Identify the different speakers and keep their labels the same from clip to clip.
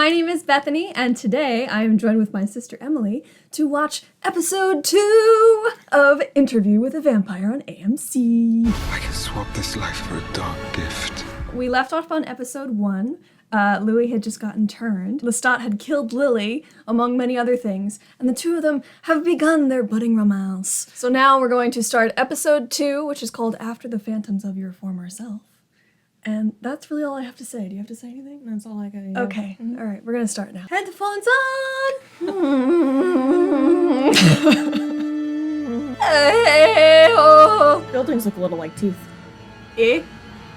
Speaker 1: My name is Bethany, and today I am joined with my sister Emily to watch episode 2 of Interview with a Vampire on AMC.
Speaker 2: I can swap this life for a dark gift.
Speaker 1: We left off on episode 1. Louis had just gotten turned. Lestat had killed Lily, among many other things, and the two of them have begun their budding romance. So now we're going to start episode 2, which is called After the Phantoms of Your Former Self. And that's really all I have to say. Do you have to say anything?
Speaker 3: That's all I got. Yeah.
Speaker 1: Okay, all right, we're gonna start now. Headphones on!
Speaker 3: Buildings look a little like teeth.
Speaker 1: Eh?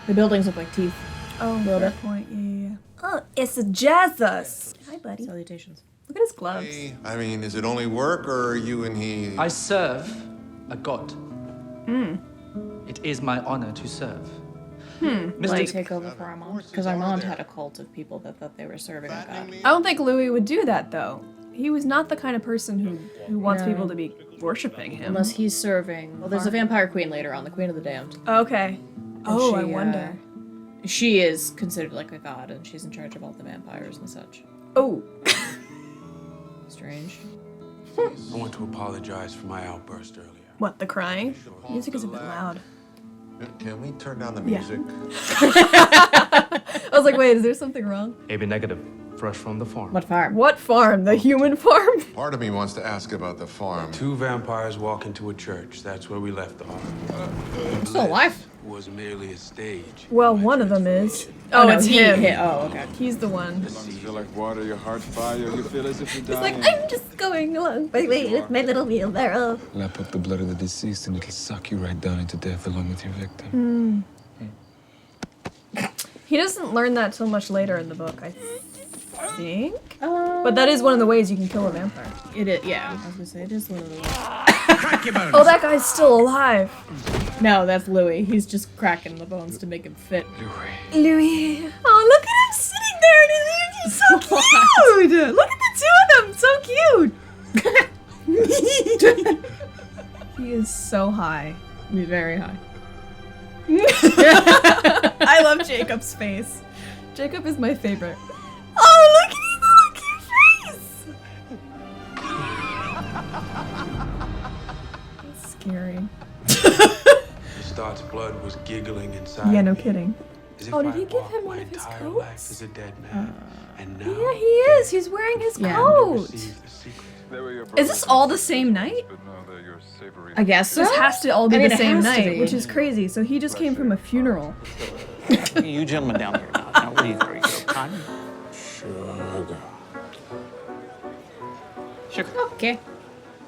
Speaker 3: The buildings look like teeth.
Speaker 1: Oh, fair point. Yeah. Oh, it's a Jesus. Hi, buddy.
Speaker 3: Salutations.
Speaker 1: Look at his gloves.
Speaker 4: Hey, I mean, is it only work, or are you and he...
Speaker 5: I serve a god. It is my honor to serve.
Speaker 3: Like take over for Armand? Because Armand had a cult of people that thought they were serving a god.
Speaker 1: I don't think Louis would do that, though. He was not the kind of person who wants people to be worshipping him.
Speaker 3: Unless he's serving... Well, there's a vampire queen later on, the Queen of the Damned.
Speaker 1: Okay. Oh, I
Speaker 3: she,
Speaker 1: wonder.
Speaker 3: She is considered like a god, and she's in charge of all the vampires and such.
Speaker 1: Oh.
Speaker 3: Strange.
Speaker 6: I want to apologize for my outburst earlier.
Speaker 1: What, the crying? Music is a bit loud.
Speaker 4: Can we turn down the music?
Speaker 1: I was like, wait, is there something wrong?
Speaker 6: AB negative. Fresh from the farm.
Speaker 3: What farm?
Speaker 1: What farm? The human farm?
Speaker 4: Part of me wants to ask about the farm.
Speaker 6: Two vampires walk into a church. That's where we left off.
Speaker 3: I'm still alive.
Speaker 6: Was merely a stage.
Speaker 1: Well, one of them is. Oh,
Speaker 3: no,
Speaker 1: it's
Speaker 3: he
Speaker 1: him.
Speaker 3: hit- Oh, okay.
Speaker 1: He's the one.
Speaker 2: You feel like water, your heart fire, you feel as if you're
Speaker 1: He's
Speaker 2: dying.
Speaker 1: like, I'm just going along my way with my little wheelbarrow.
Speaker 2: Lap up the blood of the deceased and it'll suck you right down into death along with your victim.
Speaker 1: He doesn't learn that till much later in the book, I think. But that is one of the ways you can kill a vampire.
Speaker 3: It is, yeah. I was gonna say, it is one of the ones.
Speaker 1: Oh, that guy's still alive.
Speaker 3: No, that's Louis. He's just cracking the bones to make him fit.
Speaker 1: Louis. Oh, look at him sitting there and he's so cute. Look at the two of them, so cute. He is so high.
Speaker 3: He's very high.
Speaker 1: I love Jacob's face. Jacob is my favorite. Oh, look at his little cute face! It's scary.
Speaker 6: Lestat's blood was giggling inside.
Speaker 1: Yeah, no
Speaker 6: me,
Speaker 1: kidding.
Speaker 6: as if
Speaker 1: Oh, did
Speaker 6: I
Speaker 1: he give
Speaker 6: walked
Speaker 1: him
Speaker 6: my
Speaker 1: one of his
Speaker 6: entire
Speaker 1: coats?
Speaker 6: life as a dead man. And now
Speaker 1: Yeah, he is. He's wearing his
Speaker 3: Yeah.
Speaker 1: coat.
Speaker 6: receive the secret.
Speaker 1: Is this all the same night?
Speaker 3: I guess so.
Speaker 1: This has to all be
Speaker 3: I mean,
Speaker 1: the
Speaker 3: it
Speaker 1: same
Speaker 3: has to
Speaker 1: night,
Speaker 3: be.
Speaker 1: which is crazy. So he just came from a funeral.
Speaker 7: You gentlemen down here now. Now, what do you think? Cotton? Sugar.
Speaker 3: Okay.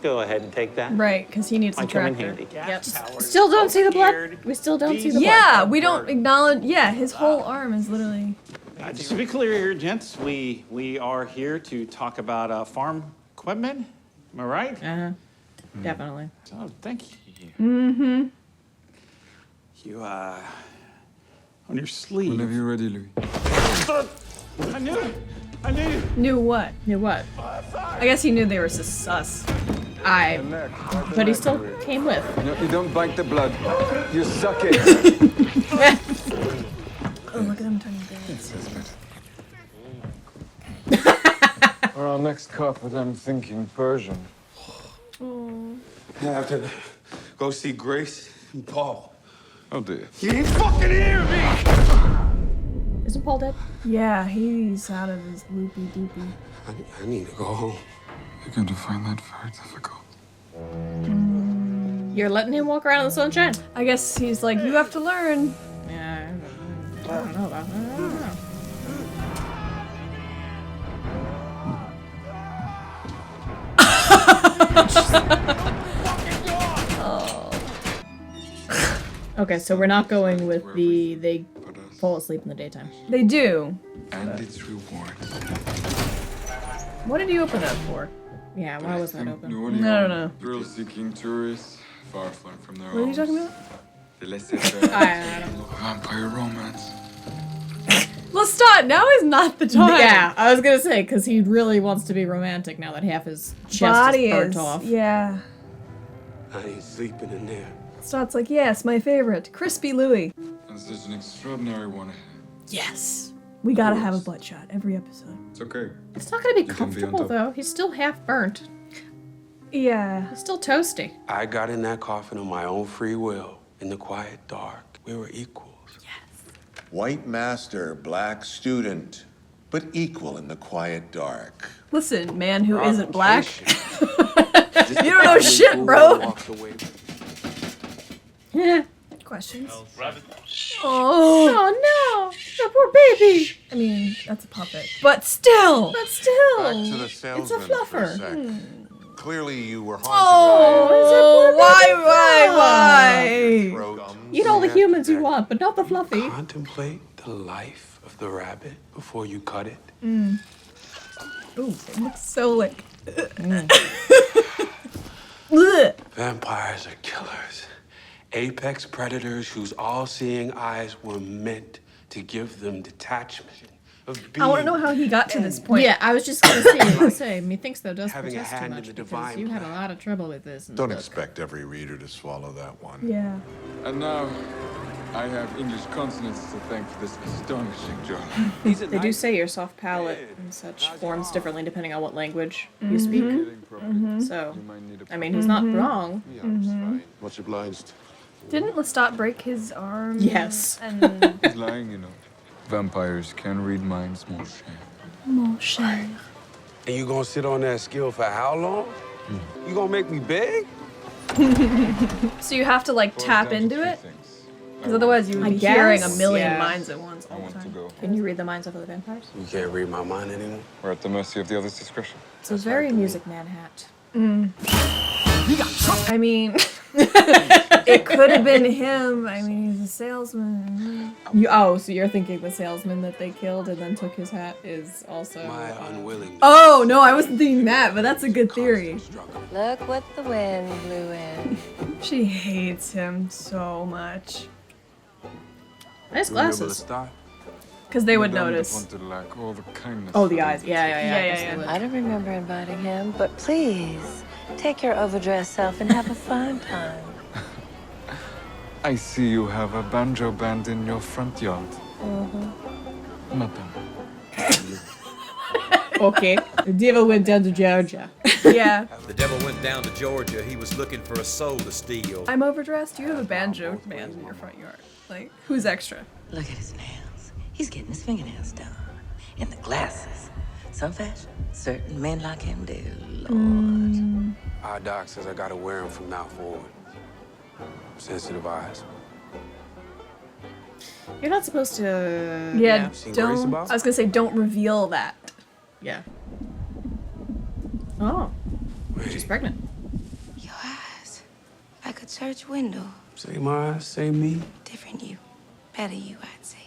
Speaker 7: Go ahead and take that.
Speaker 1: Right, because he needs a
Speaker 7: Might come in
Speaker 1: tractor.
Speaker 7: handy.
Speaker 3: Yep. Still don't see the blood. We still don't see the blood.
Speaker 1: Yeah, we don't acknowledge. Yeah, his whole arm is literally.
Speaker 7: Just to be clear here, gents, we are here to talk about farm equipment. Am I right?
Speaker 3: Uh-huh. Definitely.
Speaker 7: Oh, thank you. Mm-hmm. You, on your sleeve.
Speaker 2: Whenever you're ready, Louis.
Speaker 7: I knew it. I knew it.
Speaker 1: Knew what?
Speaker 3: Knew what?
Speaker 1: I guess he knew they were sus.
Speaker 3: But he still came with.
Speaker 2: No, you don't bite the blood. You suck it.
Speaker 1: Oh, look at him turning red.
Speaker 2: For our next carpet, I'm thinking Persian.
Speaker 6: I have to go see Grace and Paul.
Speaker 2: Oh dear.
Speaker 6: You didn't fucking hear me!
Speaker 3: Isn't Paul dead?
Speaker 1: Yeah, he's out of his loopy doopy.
Speaker 6: I need to go home.
Speaker 2: You're going to find that very difficult.
Speaker 3: You're letting him walk around in the sunshine?
Speaker 1: I guess he's like, you have to learn.
Speaker 3: Yeah. I don't know about that. I don't know. Okay, so we're not going with they fall asleep in the daytime.
Speaker 1: They do.
Speaker 2: And its reward.
Speaker 1: What did you open that for?
Speaker 3: Yeah, why was that open?
Speaker 1: No.
Speaker 2: Thrill-seeking tourists, far flung from their
Speaker 1: What are you
Speaker 2: homes.
Speaker 1: talking about?
Speaker 2: The laissez-faire.
Speaker 3: I don't know.
Speaker 2: Vampire romance.
Speaker 1: Lestat, now is not the time.
Speaker 3: Yeah, I was gonna say, because he really wants to be romantic now that half his chest
Speaker 1: Body
Speaker 3: is burnt
Speaker 1: is.
Speaker 3: off.
Speaker 1: Yeah.
Speaker 6: I ain't sleeping in there.
Speaker 1: Lestat's like, yes, my favorite. Crispy Louis.
Speaker 2: And such an extraordinary one.
Speaker 1: Yes. We gotta have a butt shot every episode.
Speaker 2: It's okay.
Speaker 3: It's not gonna be
Speaker 2: You can be on
Speaker 3: comfortable
Speaker 2: top.
Speaker 3: though. He's still half burnt.
Speaker 1: Yeah.
Speaker 3: He's still toasty.
Speaker 6: I got in that coffin on my own free will, in the quiet dark. We were equals.
Speaker 4: White master, black student, but equal in the quiet dark.
Speaker 1: Listen, man who isn't black.
Speaker 6: Provocation.
Speaker 1: You don't know shit, bro.
Speaker 6: Walked away.
Speaker 3: Yeah.
Speaker 1: Questions?
Speaker 8: Rabbit.
Speaker 1: Oh.
Speaker 3: Oh no! The poor baby!
Speaker 1: I mean, that's a puppet. But still!
Speaker 3: But still!
Speaker 4: Back to the
Speaker 3: It's a
Speaker 4: salesman for a
Speaker 3: fluffer.
Speaker 4: sec. Clearly you were haunted
Speaker 1: Oh, why?
Speaker 4: by throat gums.
Speaker 3: Eat all the humans you want, but not the fluffy.
Speaker 6: Contemplate the life of the rabbit before you cut it.
Speaker 1: Ooh, it looks so like. Ugh.
Speaker 6: Vampires are killers. Apex predators whose all-seeing eyes were meant to give them detachment of being.
Speaker 1: I want to know how he got to this point.
Speaker 3: Yeah, I was just gonna say, methinks thou dost
Speaker 6: Having a
Speaker 3: protest too
Speaker 6: hand in
Speaker 3: much
Speaker 6: the
Speaker 3: because
Speaker 6: divine
Speaker 3: you had a
Speaker 6: plan.
Speaker 3: lot of trouble with this. in the
Speaker 4: Don't
Speaker 3: book.
Speaker 4: expect every reader to swallow that one.
Speaker 1: Yeah.
Speaker 2: And now, I have English consonants to thank for this astonishing job.
Speaker 3: They do say your soft palate and such forms differently depending on what language you speak. So,
Speaker 2: You might need a
Speaker 3: I mean, he's not wrong.
Speaker 4: Yeah, it's fine. Much obliged.
Speaker 1: Didn't Lestat break his arm?
Speaker 3: Yes.
Speaker 1: And
Speaker 2: He's lying, you know. Vampires can read minds, mon cher.
Speaker 1: mon cher.
Speaker 6: And you gonna sit on that skill for how long? You gonna make me beg?
Speaker 1: So you have to like
Speaker 2: Boils
Speaker 1: tap
Speaker 2: down to
Speaker 1: into
Speaker 2: three
Speaker 1: it?
Speaker 2: things.
Speaker 1: Because otherwise you would
Speaker 3: I
Speaker 1: be hearing a
Speaker 3: guess,
Speaker 1: million
Speaker 3: yeah.
Speaker 1: minds at once
Speaker 2: I
Speaker 1: all the
Speaker 2: want to
Speaker 1: time.
Speaker 2: go.
Speaker 3: Can you read the minds of other vampires?
Speaker 6: You can't read my mind anymore.
Speaker 2: We're at the mercy of the other's discretion.
Speaker 3: It's a very Music Man hat.
Speaker 1: I mean, it could have been him. I mean, he's a salesman.
Speaker 3: So you're thinking the salesman that they killed and then took his hat is also...
Speaker 6: My unwillingness.
Speaker 1: Oh, no, I wasn't thinking that, but that's a good theory.
Speaker 6: Struggle.
Speaker 9: Look what the wind blew in.
Speaker 1: She hates him so much.
Speaker 3: Nice
Speaker 6: You remember the
Speaker 3: glasses.
Speaker 6: start?
Speaker 1: Because they would
Speaker 2: Madame
Speaker 1: notice.
Speaker 2: wanted to lack all the kindness.
Speaker 3: Oh, the eyes. Yeah.
Speaker 1: Yeah,
Speaker 3: I guess
Speaker 1: yeah.
Speaker 3: they would.
Speaker 9: I don't remember inviting him, but please, take your overdressed self and have a fun time.
Speaker 2: I see you have a banjo band in your front yard. Madame.
Speaker 3: Okay. The devil went down to Georgia.
Speaker 1: Yeah.
Speaker 10: The devil went down to Georgia. He was looking for a soul to steal.
Speaker 1: I'm overdressed. You have a banjo band in your front yard. Like, who's extra?
Speaker 11: Look at his nails. He's getting his fingernails done. And the glasses. Some fashion, certain men like him do, Lord.
Speaker 6: Our doc says I gotta wear them from now forward. Sensitive eyes.
Speaker 3: You're not supposed to...
Speaker 1: Yeah,
Speaker 6: Seen Grace
Speaker 1: don't.
Speaker 6: about?
Speaker 1: I was gonna say, don't reveal that.
Speaker 3: Yeah. Oh.
Speaker 6: Wait.
Speaker 3: She's pregnant.
Speaker 11: Your eyes. Like a church window.
Speaker 6: Same eyes, same me.
Speaker 11: Different you. Better you, I'd say.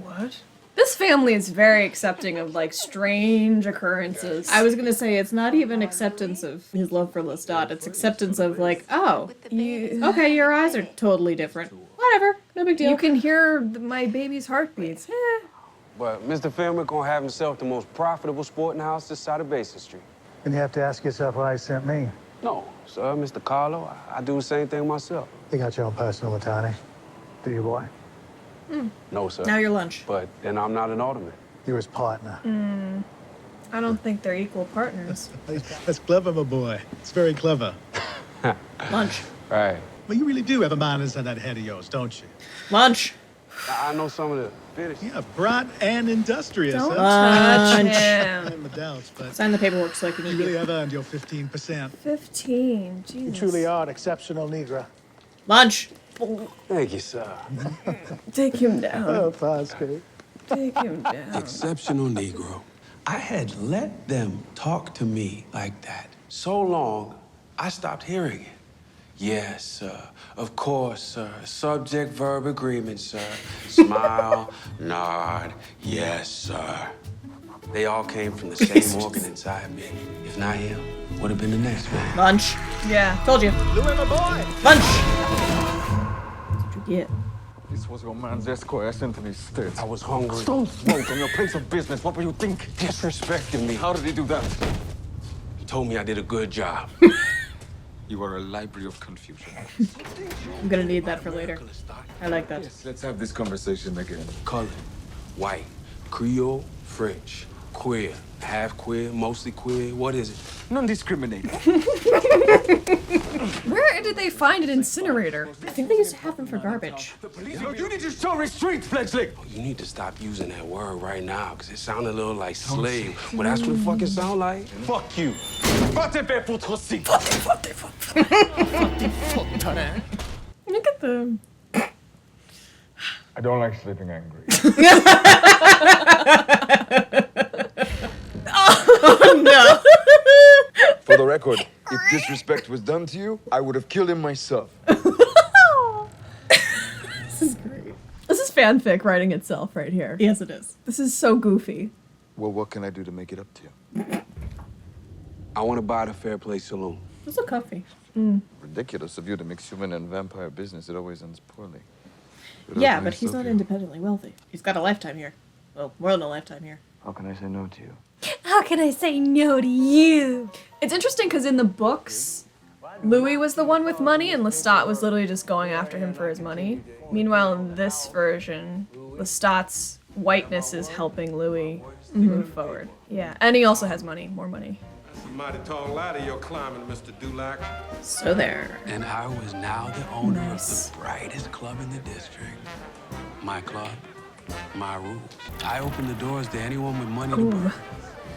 Speaker 1: What? This family is very accepting of like strange occurrences.
Speaker 3: I was gonna say, it's not even acceptance of his love for Lestat. It's acceptance of like, oh, okay, your eyes are totally different. Whatever, no big deal.
Speaker 1: You can hear my baby's heartbeats.
Speaker 6: But Mr. Filmer gonna have himself the most profitable sporting house this side of Basin Street.
Speaker 12: And you have to ask yourself why he sent me.
Speaker 6: No, sir, Mr. Carlo, I do the same thing myself.
Speaker 12: You got your own personal Matani. Do you, boy?
Speaker 6: No, sir.
Speaker 3: Now your lunch.
Speaker 6: But then I'm not an alderman.
Speaker 12: You're his partner.
Speaker 1: I don't think they're equal partners.
Speaker 13: That's clever, my boy. It's very clever.
Speaker 3: Lunch.
Speaker 6: Right.
Speaker 13: Well, you really do have a mind inside that head of yours, don't you?
Speaker 3: Lunch.
Speaker 6: I know some of the finishes.
Speaker 13: Yeah, bright and industrious,
Speaker 1: Don't
Speaker 13: huh?
Speaker 1: touch
Speaker 3: Lunch.
Speaker 13: I
Speaker 1: him.
Speaker 13: have my doubts, but
Speaker 3: Sign the paperwork so I can
Speaker 13: you
Speaker 3: eat
Speaker 13: really
Speaker 3: it.
Speaker 13: have earned your 15%.
Speaker 1: 15. Jesus.
Speaker 12: You truly are an exceptional Negro.
Speaker 3: Lunch.
Speaker 6: Thank you, sir.
Speaker 1: Take him down.
Speaker 12: Oh, Fosco.
Speaker 1: Take him down.
Speaker 6: Exceptional Negro. I had let them talk to me like that so long, I stopped hearing it. Yes, sir. Of course, sir. Subject, verb, agreement, sir. Smile, nod, yes, sir. They all came from the same organ inside me. If not him, would have been the next one.
Speaker 3: Lunch.
Speaker 1: Yeah.
Speaker 3: Told you.
Speaker 13: Louis, my boy!
Speaker 3: Lunch. That's what you get.
Speaker 2: This was your man's escort sent to these states.
Speaker 6: I was hungry.
Speaker 2: Stone smoke on your place of business. What were you thinking?
Speaker 6: Disrespecting me.
Speaker 2: How did he do that?
Speaker 6: He told me I did a good job.
Speaker 2: You are a library of confusion.
Speaker 3: I'm gonna need that for later. I like that.
Speaker 2: Let's have this conversation again.
Speaker 6: Colored, white, Creole, French, queer, half queer, mostly queer. What is it?
Speaker 2: Non-discriminating.
Speaker 1: Where did they find an incinerator?
Speaker 3: I think they used to have them for garbage.
Speaker 6: You need to show restraint, Fletchling. You need to stop using that word right now, because it sounded a little like slave. Well, that's what it fucking sound like.
Speaker 2: Fuck you. Va te faire foutre aussi.
Speaker 1: Look at them.
Speaker 2: I don't like sleeping angry.
Speaker 3: Oh no!
Speaker 2: For the record, if disrespect was done to you, I would have killed him myself.
Speaker 1: This is great. This is fanfic writing itself right here.
Speaker 3: Yes, it is.
Speaker 1: This is so goofy.
Speaker 2: Well, what can I do to make it up to you?
Speaker 6: I want to buy the Fair Play Saloon.
Speaker 3: Those are comfy.
Speaker 2: Ridiculous of you to mix human and vampire business. It always ends poorly.
Speaker 3: Yeah, but he's not independently wealthy. He's got a lifetime here. Well, more than a lifetime here.
Speaker 2: How can I say no to you?
Speaker 1: How can I say no to you? It's interesting because in the books, Louis was the one with money and Lestat was literally just going after him for his money. Meanwhile, in this version, Lestat's whiteness is helping Louis move forward. Yeah, and he also has money, more money.
Speaker 8: That's a mighty tall ladder you're climbing, Mr. Dulac.
Speaker 3: So there.
Speaker 6: And I was now the owner of the brightest club in the district. My club, my rules. I opened the doors to anyone with money to burn.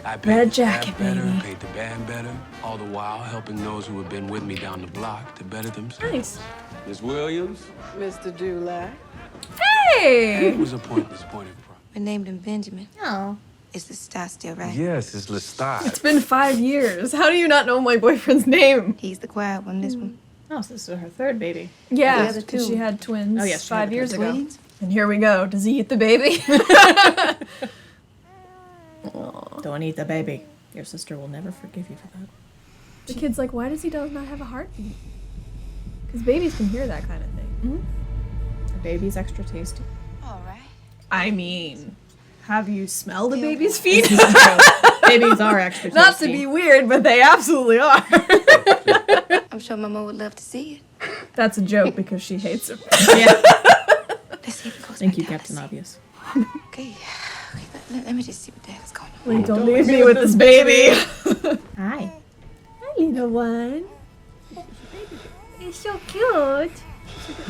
Speaker 6: I paid
Speaker 1: Red
Speaker 6: the staff
Speaker 1: jacket,
Speaker 6: better,
Speaker 1: baby.
Speaker 6: paid the band better, all the while helping those who have been with me down the block to better themselves.
Speaker 1: Nice.
Speaker 6: Miss Williams?
Speaker 11: Mr. Dulac.
Speaker 1: Hey!
Speaker 6: Who was appointed from?
Speaker 11: We named him Benjamin.
Speaker 3: Oh.
Speaker 11: Is the star still right?
Speaker 6: Yes, it's Lestat.
Speaker 1: It's been 5 years. How do you not know my boyfriend's name?
Speaker 11: He's the quiet one, this one.
Speaker 3: Oh, so this is her third baby.
Speaker 1: Yeah,
Speaker 11: The other
Speaker 1: because
Speaker 11: two.
Speaker 1: she had twins
Speaker 3: Oh, yes, she had
Speaker 1: 5
Speaker 3: the
Speaker 1: years ago.
Speaker 11: Twins?
Speaker 1: And here we go. Does he eat the baby?
Speaker 3: Don't eat the baby. Your sister will never forgive you for that.
Speaker 1: The kid's like, why does he not have a heartbeat? Because babies can hear that kind of thing.
Speaker 3: A baby's extra tasty.
Speaker 11: All right.
Speaker 1: I mean, have you smelled a baby's feet?
Speaker 3: Babies are extra tasty.
Speaker 1: Not to be weird, but they absolutely are.
Speaker 11: I'm sure Mama would love to see it.
Speaker 1: That's a joke because she hates him.
Speaker 3: Yeah.
Speaker 11: Let's see if it goes
Speaker 3: Thank
Speaker 11: back
Speaker 3: you,
Speaker 11: down.
Speaker 3: Captain Obvious.
Speaker 11: Okay. Let me just see what the hell's going on.
Speaker 1: Wait, don't leave me with this baby.
Speaker 3: Hi.
Speaker 1: Hi, little one. He's so cute.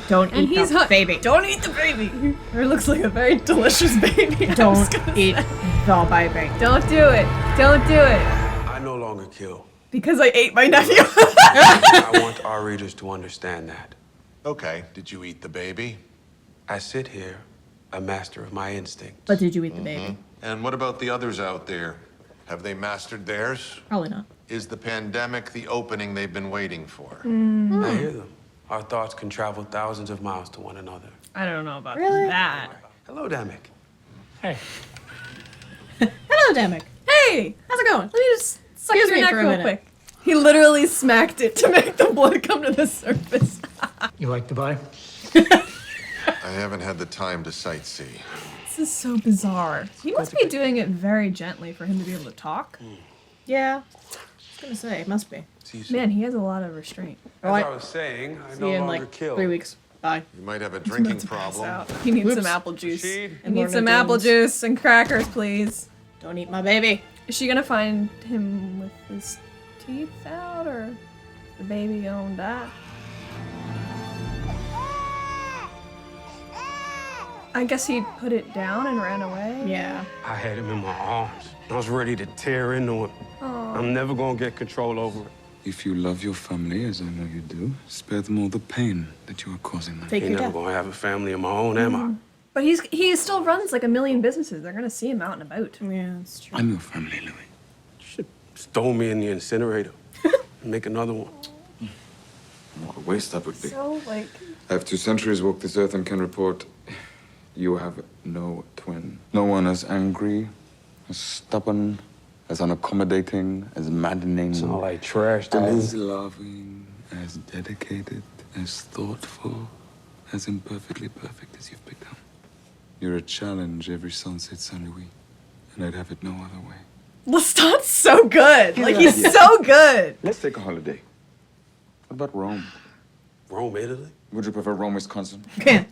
Speaker 3: Don't
Speaker 1: And
Speaker 3: eat
Speaker 1: he's
Speaker 3: the baby.
Speaker 1: Don't eat the baby. It looks like a very delicious baby.
Speaker 3: Don't eat the baby.
Speaker 1: Don't do it. Don't do it.
Speaker 6: I no longer kill.
Speaker 1: Because I ate my nephew.
Speaker 6: I want our readers to understand that.
Speaker 4: Okay, did you eat the baby?
Speaker 6: I sit here, a master of my instinct.
Speaker 3: But did you eat the baby?
Speaker 4: And what about the others out there? Have they mastered theirs?
Speaker 3: Probably not.
Speaker 4: Is the pandemic the opening they've been waiting for?
Speaker 6: I hear them. Our thoughts can travel thousands of miles to one another.
Speaker 1: I don't know about
Speaker 3: Really?
Speaker 1: that.
Speaker 6: Hello, Damek.
Speaker 12: Hey.
Speaker 3: Hello, Damek.
Speaker 1: Hey,
Speaker 3: How's it going?
Speaker 1: let me just suck
Speaker 3: Excuse
Speaker 1: your
Speaker 3: me
Speaker 1: neck
Speaker 3: for a
Speaker 1: real
Speaker 3: minute.
Speaker 1: quick. He literally smacked it to make the blood come to the surface.
Speaker 12: You like Dubai?
Speaker 4: I haven't had the time to sightsee.
Speaker 1: This is so bizarre. He must be doing it very gently for him to be able to talk.
Speaker 3: Yeah. I was gonna say, it must be.
Speaker 6: See you soon.
Speaker 1: Man, he has a lot of restraint.
Speaker 6: As
Speaker 3: Right.
Speaker 6: I was saying, I
Speaker 3: See
Speaker 6: no
Speaker 3: you in
Speaker 6: longer
Speaker 3: like
Speaker 6: kill.
Speaker 3: 3 weeks. Bye.
Speaker 4: You might have a
Speaker 1: He's
Speaker 4: drinking
Speaker 1: about to pass
Speaker 4: problem.
Speaker 1: out. He needs
Speaker 3: Whoops.
Speaker 1: some apple juice.
Speaker 6: Rashid?
Speaker 1: He
Speaker 3: And
Speaker 1: needs
Speaker 3: more
Speaker 1: some apple
Speaker 3: Nadines.
Speaker 1: juice and crackers, please.
Speaker 3: Don't eat my baby.
Speaker 1: Is she gonna find him with his teeth out, or is the baby gonna die? I guess he put it down and ran away.
Speaker 3: Yeah.
Speaker 6: I had him in my arms. I was ready to tear into him. I'm never gonna get control over it.
Speaker 2: If you love your family, as I know you do, spare them all the pain that you are causing them.
Speaker 3: Take
Speaker 6: Ain't
Speaker 3: your
Speaker 6: never
Speaker 3: death.
Speaker 6: gonna have a family of my own, am I?
Speaker 1: But he still runs like a million businesses. They're gonna see him out and about.
Speaker 3: Yeah, that's true.
Speaker 2: I'm your family, Louis.
Speaker 6: Should throw me in the incinerator. Make another one.
Speaker 2: What a waste that would be.
Speaker 1: So like,
Speaker 2: I have 2 centuries walked this earth and can report you have no twin. No one as angry, as stubborn, as unaccommodating, as maddening,
Speaker 6: Sound like trash to me.
Speaker 2: as loving, as dedicated, as thoughtful, as imperfectly perfect as you've become. You're a challenge every sunset, Saint Louis, and I'd have it no other way.
Speaker 1: Lestat's so good. Like he's so good.
Speaker 2: Let's take a holiday. What about Rome?
Speaker 6: Rome, Italy?
Speaker 2: Would you prefer Rome, Wisconsin?
Speaker 3: Yeah.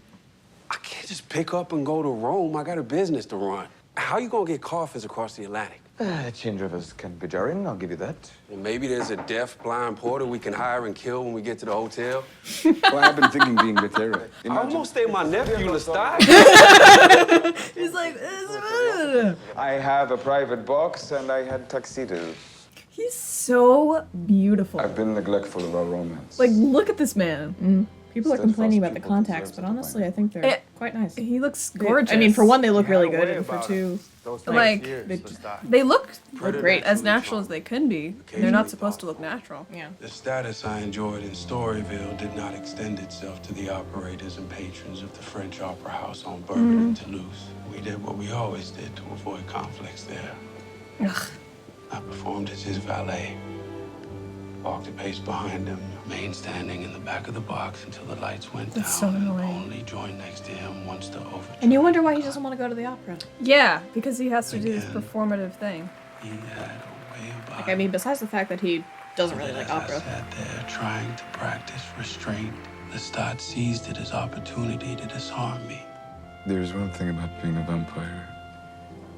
Speaker 6: I can't just pick up and go to Rome. I got a business to run. How you gonna get coffins across the Atlantic?
Speaker 2: Change rivers can be jarring, I'll give you that.
Speaker 6: Well, maybe there's a deaf, blind porter we can hire and kill when we get to the hotel.
Speaker 2: Well, I've been thinking being vegetarian.
Speaker 6: I almost ate my nephew, Lestat.
Speaker 1: He's like,
Speaker 2: I have a private box and I had tuxedos.
Speaker 1: he's so beautiful.
Speaker 2: I've been neglectful of our romance.
Speaker 1: Like, look at this man.
Speaker 3: People are complaining about the contacts, but honestly, I think they're quite nice.
Speaker 1: He looks gorgeous.
Speaker 3: I mean, for one, they look really good, and for two,
Speaker 1: like, they look
Speaker 6: Great.
Speaker 1: as natural as they can be. They're not supposed to look natural.
Speaker 3: yeah.
Speaker 6: The status I enjoyed in Storyville did not extend itself to the operators and patrons of the French Opera House on Bourbon and Toulouse. We did what we always did to avoid conflicts there.
Speaker 1: Ugh.
Speaker 6: I performed as his valet. Walked a pace behind him, remained standing in the back of the box until the lights went
Speaker 1: That's
Speaker 6: down.
Speaker 1: so annoying.
Speaker 6: And only joined next to him once the overture.
Speaker 3: And you wonder why he doesn't want to go to the opera.
Speaker 1: Yeah, because he has to do this performative thing.
Speaker 6: He had a way about
Speaker 3: Like, I mean, besides the fact that he doesn't really like
Speaker 6: As I
Speaker 3: opera.
Speaker 6: sat there trying to practice restraint, Lestat seized it as opportunity to disarm me.
Speaker 2: There's one thing about being a vampire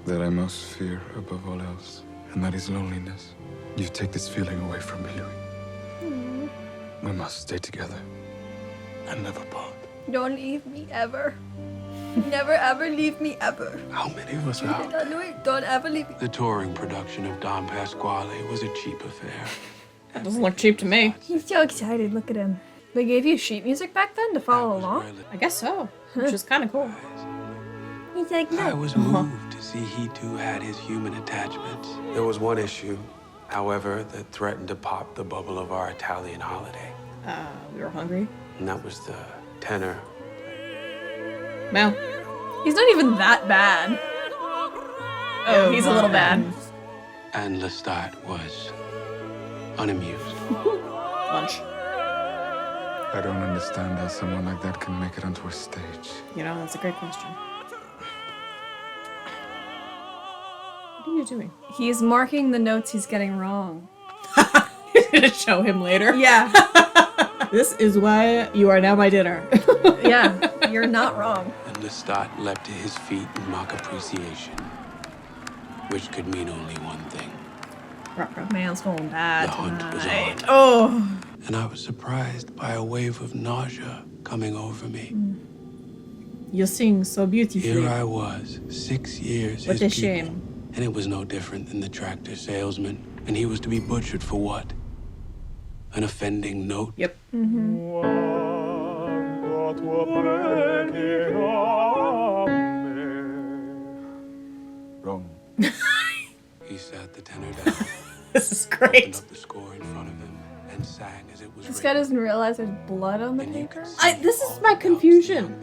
Speaker 2: that I most fear above all else, and that is loneliness. You take this feeling away from me, Louis. We must stay together and never part.
Speaker 1: Don't leave me ever. Never ever leave me ever.
Speaker 6: How many of us are out?
Speaker 1: Louis, don't ever leave me.
Speaker 6: The touring production of Don Pasquale was a cheap affair.
Speaker 3: That doesn't look cheap to me.
Speaker 1: He's so excited. Look at him. They gave you sheet music back then to follow along?
Speaker 3: I guess so. Which is kind of cool.
Speaker 1: He's like,
Speaker 6: I
Speaker 1: no.
Speaker 6: was moved to see he too had his human attachments. There was one issue, however, that threatened to pop the bubble of our Italian holiday.
Speaker 3: We were hungry.
Speaker 6: And that was the tenor.
Speaker 3: Well,
Speaker 1: He's not even that bad. Oh, he's a little bad.
Speaker 6: And Lestat was unamused.
Speaker 3: Lunch.
Speaker 2: I don't understand how someone like that can make it onto a stage.
Speaker 3: You know, that's a great question. What are you doing?
Speaker 1: He's marking the notes he's getting wrong.
Speaker 3: You're gonna show him later?
Speaker 1: Yeah.
Speaker 3: This is why you are now my dinner.
Speaker 1: Yeah, you're not wrong.
Speaker 6: And Lestat leapt to his feet in mock appreciation, which could mean only one thing.
Speaker 1: Man's going bad
Speaker 6: The hunt was
Speaker 1: tonight.
Speaker 6: on.
Speaker 1: Oh.
Speaker 6: And I was surprised by a wave of nausea coming over me.
Speaker 3: You sing so beautifully.
Speaker 6: Here I was, 6 years
Speaker 3: What
Speaker 6: his
Speaker 3: a
Speaker 6: pupil,
Speaker 3: shame.
Speaker 6: and it was no different than the tractor salesman. And he was to be butchered for what? An offending note?
Speaker 3: Yep.
Speaker 2: Wrong.
Speaker 6: He sat the tenor down.
Speaker 3: This is
Speaker 6: Opened
Speaker 3: great.
Speaker 6: up the score in front of him and sang as it was
Speaker 1: This
Speaker 6: written.
Speaker 1: guy doesn't realize there's blood on the paper.
Speaker 3: This is my confusion.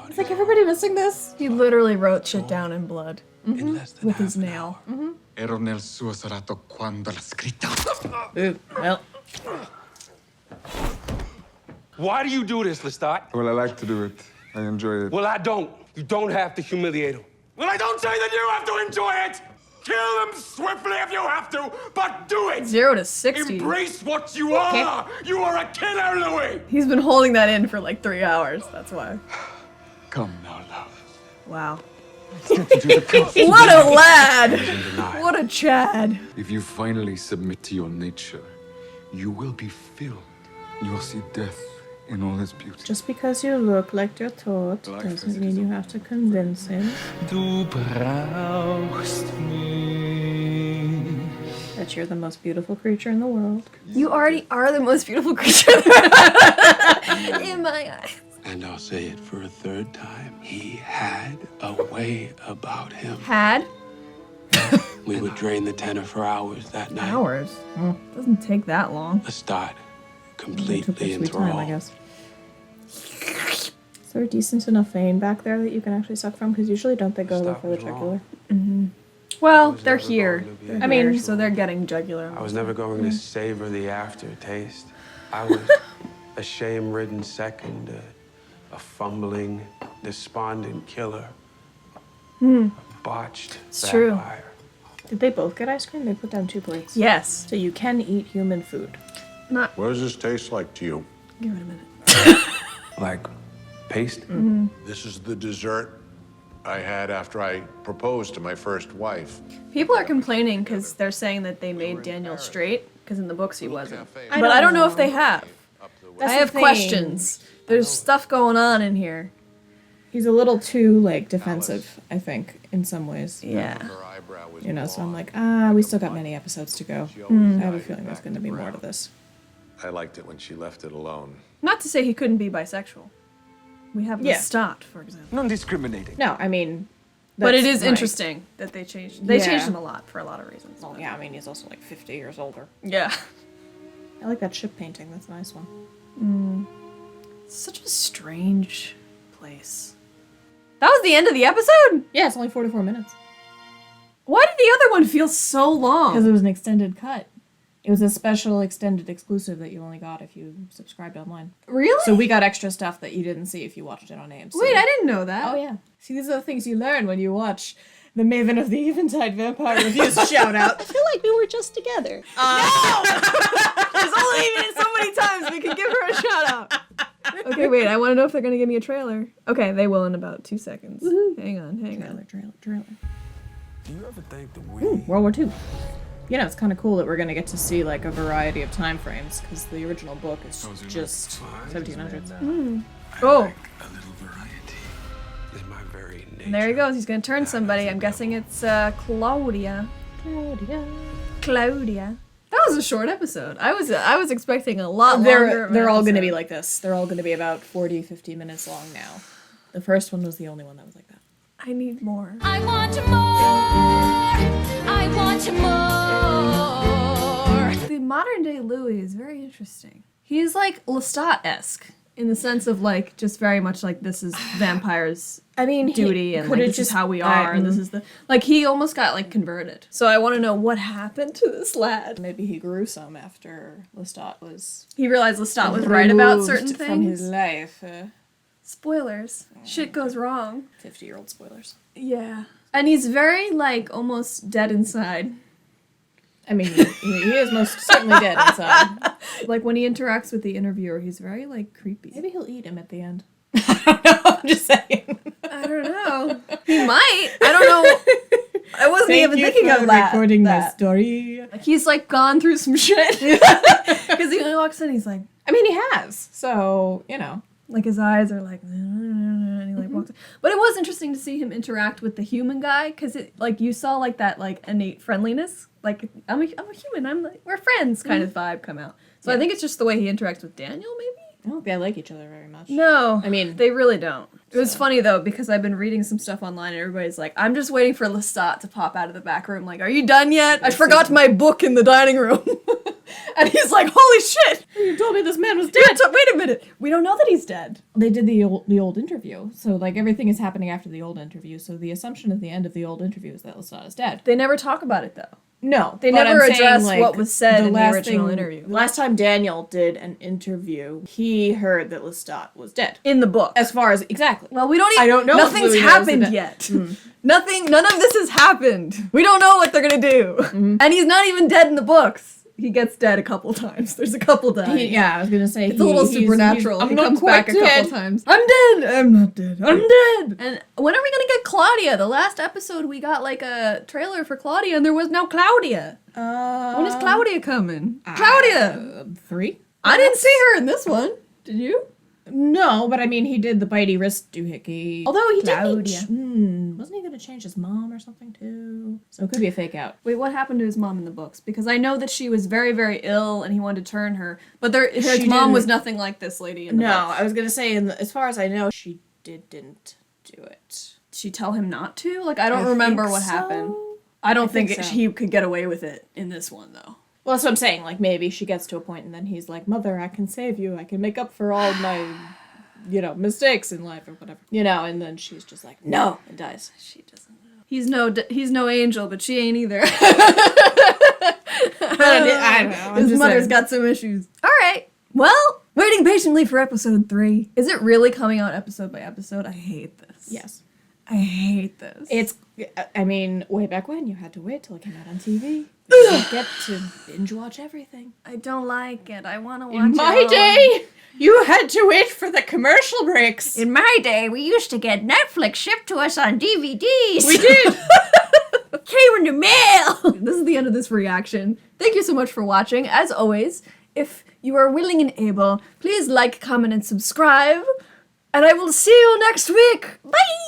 Speaker 3: It's like everybody missing this.
Speaker 1: He literally wrote shit down in blood.
Speaker 6: In less than
Speaker 1: With
Speaker 6: half
Speaker 1: his
Speaker 6: an
Speaker 1: nail.
Speaker 2: Ero nel suo serato quando l'ha scritta.
Speaker 3: Ooh, well.
Speaker 6: Why do you do this, Lestat?
Speaker 2: Well, I like to do it. I enjoy it.
Speaker 6: Well, I don't. You don't have to humiliate him.
Speaker 8: Well, I don't say that you have to enjoy it! Kill them swiftly if you have to, but do it!
Speaker 1: 0 to 60.
Speaker 8: Embrace what you are! You are a killer, Louis!
Speaker 1: He's been holding that in for like 3 hours. That's why.
Speaker 2: Come now, love.
Speaker 1: Wow.
Speaker 2: Let's get to do the costume.
Speaker 1: What a lad! What a Chad.
Speaker 2: If you finally submit to your nature, you will be filled. You will see death in all its beauty.
Speaker 3: Just because you look like you're taught doesn't mean you have to convince him
Speaker 5: Du brauchst mich.
Speaker 3: that you're the most beautiful creature in the world.
Speaker 1: You already are the most beautiful creature in my eyes.
Speaker 6: And I'll say it for a third time. He had a way about him.
Speaker 1: Had?
Speaker 6: We would drain the tenor for hours that night.
Speaker 1: Hours? Doesn't take that long.
Speaker 6: Lestat,
Speaker 3: It took
Speaker 6: completely
Speaker 3: their sweet time, I
Speaker 6: enthralled.
Speaker 3: guess. Is there a decent enough vein back there that you can actually suck from? Because usually don't they go
Speaker 6: Stop
Speaker 3: for the
Speaker 6: was wrong.
Speaker 3: jugular?
Speaker 1: Well,
Speaker 6: was
Speaker 1: they're
Speaker 6: never
Speaker 1: here.
Speaker 6: going to be
Speaker 1: I mean,
Speaker 3: here.
Speaker 1: so they're getting jugular.
Speaker 6: I was never going to savor the aftertaste. I was a shame-ridden second, a fumbling, despondent killer. A botched
Speaker 1: It's true.
Speaker 6: vampire.
Speaker 3: Did they both get ice cream? They put down 2 plates.
Speaker 1: Yes.
Speaker 3: So you can eat human food.
Speaker 1: Not.
Speaker 4: What does this taste like to you?
Speaker 1: Give it a minute.
Speaker 6: Like paste?
Speaker 4: This is the dessert. I had after I proposed to my first wife.
Speaker 1: People are complaining because they're saying that they made Daniel straight, because in the books he wasn't.
Speaker 3: I
Speaker 1: But I don't know
Speaker 3: know.
Speaker 1: if they have.
Speaker 3: That's
Speaker 1: I
Speaker 3: the
Speaker 1: have
Speaker 3: thing.
Speaker 1: questions. There's stuff going on in here.
Speaker 3: He's a little too, like, defensive, I think, in some ways.
Speaker 1: Yeah.
Speaker 3: You know, so I'm like, we still got many episodes to go. I have a feeling there's going to be more to this.
Speaker 4: I liked it when she left it alone.
Speaker 1: Not to say he couldn't be bisexual. We have
Speaker 3: Yeah.
Speaker 1: Lestat, for example.
Speaker 5: Non-discriminating.
Speaker 3: No, I mean...
Speaker 1: But it
Speaker 3: that's
Speaker 1: is
Speaker 3: right.
Speaker 1: interesting that they changed. They
Speaker 3: Yeah.
Speaker 1: changed him a lot for a lot of reasons.
Speaker 3: Well, yeah, I mean, he's also, like, 50 years older.
Speaker 1: Yeah.
Speaker 3: I like that ship painting. That's a nice one.
Speaker 1: Such a strange place. That was the end of the episode?
Speaker 3: Yeah, it's only 44 minutes.
Speaker 1: Why did the other one feel so long?
Speaker 3: Because it was an extended cut. It was a special extended exclusive that you only got if you subscribed online.
Speaker 1: Really?
Speaker 3: So we got extra stuff that you didn't see if you watched it on AMC.
Speaker 1: Wait, I didn't know that.
Speaker 3: Oh, yeah. See, these are the things you learn when you watch the Maven of the Eventide Vampire Reviews shout out.
Speaker 14: I feel like we were just together.
Speaker 1: There's only been so many times we could give her a shout out. Okay, wait, I want to know if they're going to give me a trailer. Okay, they will in about 2 seconds. Hang on.
Speaker 3: Trailer.
Speaker 6: Do you ever think that
Speaker 3: Ooh, World War II. You know, it's kind of cool that we're going to get to see, like, a variety of time frames, because the original book is just 1700s.
Speaker 1: Oh,
Speaker 6: a little variety is my very nature?
Speaker 1: and there he goes. He's going to turn somebody. I'm guessing it's Claudia. Claudia. That was a short episode. I was expecting a lot longer.
Speaker 3: They're all going to be like this. They're all going to be about 40, 50 minutes long now. The first one was the only one that was like that.
Speaker 1: I need more.
Speaker 15: I want more. I want more.
Speaker 1: The modern day Louis is very interesting. He's like Lestat-esque in the sense of like just very much like this is vampires' duty and like this is how we are and this is the like he almost got like converted. So I want to know what happened to this lad.
Speaker 3: Maybe he grew some after Lestat was.
Speaker 1: He realized Lestat was right about
Speaker 3: removed
Speaker 1: certain things.
Speaker 3: from his life.
Speaker 1: Spoilers. Shit goes wrong.
Speaker 3: 50-year-old spoilers.
Speaker 1: Yeah. And he's very like almost dead inside.
Speaker 3: I mean, he is most certainly dead inside.
Speaker 1: Like when he interacts with the interviewer, he's very like creepy.
Speaker 3: Maybe he'll eat him at the end. I don't know. I'm just saying.
Speaker 1: I don't know. He might. I don't know. I wasn't even thinking of that.
Speaker 3: Recording my story.
Speaker 1: Like he's like gone through some shit. Because he walks in, he's like,
Speaker 3: I mean, he has. So, you know.
Speaker 1: Like his eyes are like, and he like walks in. But it was interesting to see him interact with the human guy because it like you saw like that like innate friendliness. Like I'm a human. I'm like we're friends kind of vibe come out. So I think it's just the way he interacts with Daniel maybe.
Speaker 3: I don't think they like each other very much.
Speaker 1: No,
Speaker 3: I mean
Speaker 1: they really don't. It was funny though because I've been reading some stuff online and everybody's like, I'm just waiting for Lestat to pop out of the back room. Like, are you done yet? I forgot my book in the dining room. And he's like, holy shit!
Speaker 3: You told me this man was dead.
Speaker 1: Wait a minute. We don't know that he's dead.
Speaker 3: They did the old interview, so like everything is happening after the old interview. So the assumption at the end of the old interview is that Lestat is dead.
Speaker 1: They never talk about it though.
Speaker 3: No,
Speaker 1: they
Speaker 3: but
Speaker 1: never
Speaker 3: I'm saying,
Speaker 1: address
Speaker 3: like,
Speaker 1: what was said in the
Speaker 3: last
Speaker 1: original interview.
Speaker 3: The last time Daniel did an interview, he heard that Lestat was dead.
Speaker 1: In the book.
Speaker 3: As far as exactly.
Speaker 1: Well, we don't even.
Speaker 3: I don't know.
Speaker 1: Nothing's
Speaker 3: if Louis knows
Speaker 1: happened
Speaker 3: that-
Speaker 1: yet. None of this has happened. We don't know what they're gonna do. And he's not even dead in the books. He gets dead a couple times. There's a couple times.
Speaker 3: I was gonna say
Speaker 1: it's a little supernatural. He comes back a couple times. I'm dead. I'm not dead. I'm dead. And when are we gonna get Claudia? The last episode we got like a trailer for Claudia, and there was no Claudia. When is Claudia coming? Claudia.
Speaker 3: 3.
Speaker 1: I didn't see her in this one. Did you?
Speaker 3: No, but I mean, he did the bitey wrist doohickey. Although he
Speaker 1: Claudia.
Speaker 3: wasn't he going to change his mom or something too? So it could be a fake out.
Speaker 1: Wait, what happened to his mom in the books? Because I know that she was very, very ill and he wanted to turn her, but his
Speaker 3: She
Speaker 1: mom
Speaker 3: didn't-
Speaker 1: was nothing like this lady in the
Speaker 3: No,
Speaker 1: books.
Speaker 3: I was going to say, as far as I know, she didn't do it.
Speaker 1: Did she tell him not to? Like, I don't
Speaker 3: I
Speaker 1: remember
Speaker 3: think
Speaker 1: what
Speaker 3: so.
Speaker 1: happened. I don't think,
Speaker 3: think so.
Speaker 1: he could get away with it in this one, though.
Speaker 3: Well, that's what I'm saying. Like, maybe she gets to a point and then he's like, Mother, I can save you. I can make up for all my, mistakes in life or whatever. And then she's just like, no, and dies.
Speaker 1: She doesn't know. He's no angel, but she ain't either.
Speaker 3: I don't know.
Speaker 1: His mother's got some issues. All right. Well, waiting patiently for episode 3. Is it really coming out episode by episode? I hate this.
Speaker 3: Yes.
Speaker 1: I hate this.
Speaker 3: Way back when, you had to wait till it came out on TV. You didn't get to binge watch everything.
Speaker 1: I don't like it. I want to watch
Speaker 3: In
Speaker 1: it
Speaker 3: my
Speaker 1: all.
Speaker 3: day, You had to wait for the commercial breaks.
Speaker 14: In my day, we used to get Netflix shipped to us on DVDs.
Speaker 3: We did.
Speaker 14: Came in the mail.
Speaker 1: This is the end of this reaction. Thank you so much for watching. As always, if you are willing and able, please like, comment, and subscribe. And I will see you next week. Bye!